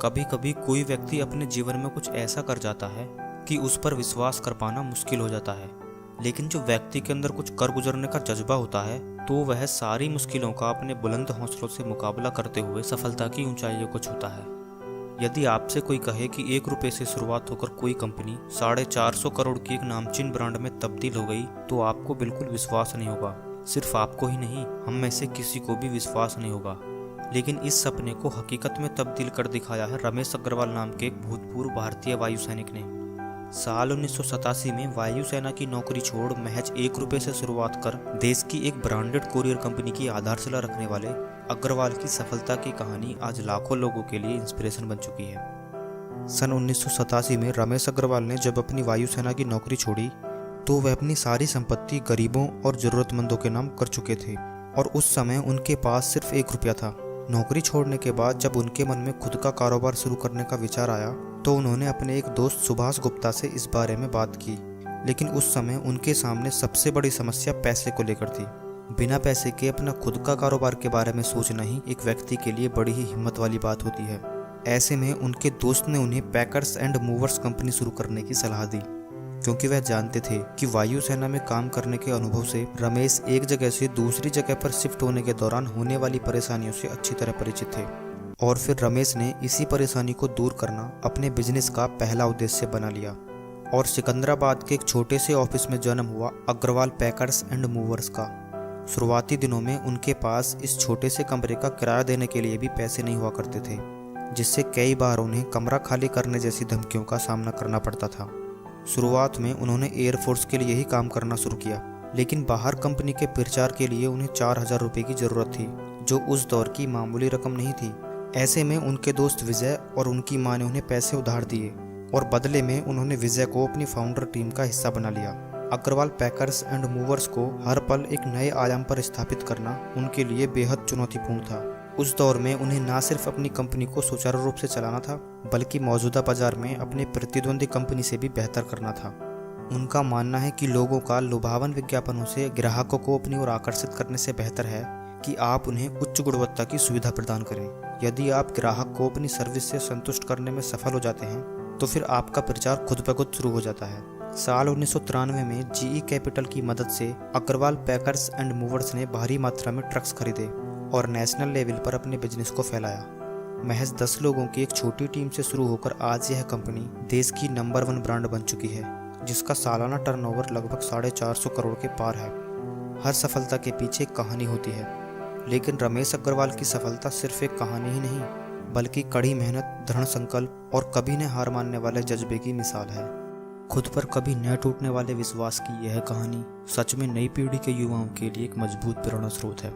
कभी कभी कोई व्यक्ति अपने जीवन में कुछ ऐसा कर जाता है कि उस पर विश्वास कर पाना मुश्किल हो जाता है। लेकिन जो व्यक्ति के अंदर कुछ कर गुजरने का जज्बा होता है तो वह सारी मुश्किलों का अपने बुलंद हौसलों से मुकाबला करते हुए सफलता की ऊंचाइयों को छूता है। यदि आपसे कोई कहे कि 1 रुपये से शुरुआत होकर कोई कंपनी 450 करोड़ की एक नामचीन ब्रांड में तब्दील हो गई तो आपको बिल्कुल विश्वास नहीं होगा। सिर्फ आपको ही नहीं, हम में से किसी को भी विश्वास नहीं होगा। लेकिन इस सपने को हकीकत में तब्दील कर दिखाया है रमेश अग्रवाल नाम के एक भूतपूर्व भारतीय वायुसैनिक ने। साल 1987 में वायुसेना की नौकरी छोड़ महज 1 रुपये से शुरुआत कर देश की एक ब्रांडेड कोरियर कंपनी की आधारशिला रखने वाले अग्रवाल की सफलता की कहानी आज लाखों लोगों के लिए इंस्पिरेशन बन चुकी है। सन 1987 में रमेश अग्रवाल ने जब अपनी वायुसेना की नौकरी छोड़ी तो वह अपनी सारी संपत्ति गरीबों और जरूरतमंदों के नाम कर चुके थे और उस समय उनके पास सिर्फ 1 रुपया था। नौकरी छोड़ने के बाद जब उनके मन में खुद का कारोबार शुरू करने का विचार आया तो उन्होंने अपने एक दोस्त सुभाष गुप्ता से इस बारे में बात की। लेकिन उस समय उनके सामने सबसे बड़ी समस्या पैसे को लेकर थी। बिना पैसे के अपना खुद का कारोबार के बारे में सोचना ही एक व्यक्ति के लिए बड़ी ही हिम्मत वाली बात होती है। ऐसे में उनके दोस्त ने उन्हें पैकर्स एंड मूवर्स कंपनी शुरू करने की सलाह दी, क्योंकि वह जानते थे कि वायुसेना में काम करने के अनुभव से रमेश एक जगह से दूसरी जगह पर शिफ्ट होने के दौरान होने वाली परेशानियों से अच्छी तरह परिचित थे। और फिर रमेश ने इसी परेशानी को दूर करना अपने बिजनेस का पहला उद्देश्य बना लिया और सिकंदराबाद के एक छोटे से ऑफिस में जन्म हुआ अग्रवाल पैकर्स एंड मूवर्स का। शुरुआती दिनों में उनके पास इस छोटे से कमरे का किराया देने के लिए भी पैसे नहीं हुआ करते थे, जिससे कई बार उन्हें कमरा खाली करने जैसी धमकियों का सामना करना पड़ता था। शुरुआत में उन्होंने एयरफोर्स के लिए ही काम करना शुरू किया, लेकिन बाहर कंपनी के प्रचार के लिए उन्हें 4000 रुपये की ज़रूरत थी, जो उस दौर की मामूली रकम नहीं थी। ऐसे में उनके दोस्त विजय और उनकी मां ने उन्हें पैसे उधार दिए और बदले में उन्होंने विजय को अपनी फाउंडर टीम का हिस्सा बना लिया। अग्रवाल पैकर्स एंड मूवर्स को हर पल एक नए आयाम पर स्थापित करना उनके लिए बेहद चुनौतीपूर्ण था। उस दौर में उन्हें न सिर्फ अपनी कंपनी को सुचारू रूप से चलाना था, बल्कि मौजूदा बाजार में अपने प्रतिद्वंदी कंपनी से भी बेहतर करना था। उनका मानना है कि लोगों का लुभावन विज्ञापनों से ग्राहकों को अपनी ओर आकर्षित करने से बेहतर है कि आप उन्हें उच्च गुणवत्ता की सुविधा प्रदान करें। यदि आप ग्राहक को अपनी सर्विस से संतुष्ट करने में सफल हो जाते हैं तो फिर आपका प्रचार खुद ब खुद शुरू हो जाता है। साल 1993 में GE कैपिटल की मदद से अग्रवाल पैकर्स एंड मूवर्स ने भारी मात्रा में ट्रक्स खरीदे और नेशनल लेवल पर अपने बिजनेस को फैलाया। महज 10 लोगों की एक छोटी टीम से शुरू होकर आज यह कंपनी देश की नंबर 1 ब्रांड बन चुकी है, जिसका सालाना टर्नओवर लगभग 450 करोड़ के पार है। हर सफलता के पीछे एक कहानी होती है, लेकिन रमेश अग्रवाल की सफलता सिर्फ एक कहानी ही नहीं, बल्कि कड़ी मेहनत, दृढ़ संकल्प और कभी न हार मानने वाले जज्बे की मिसाल है। खुद पर कभी न टूटने वाले विश्वास की यह कहानी सच में नई पीढ़ी के युवाओं के लिए एक मजबूत प्रेरणा स्रोत है।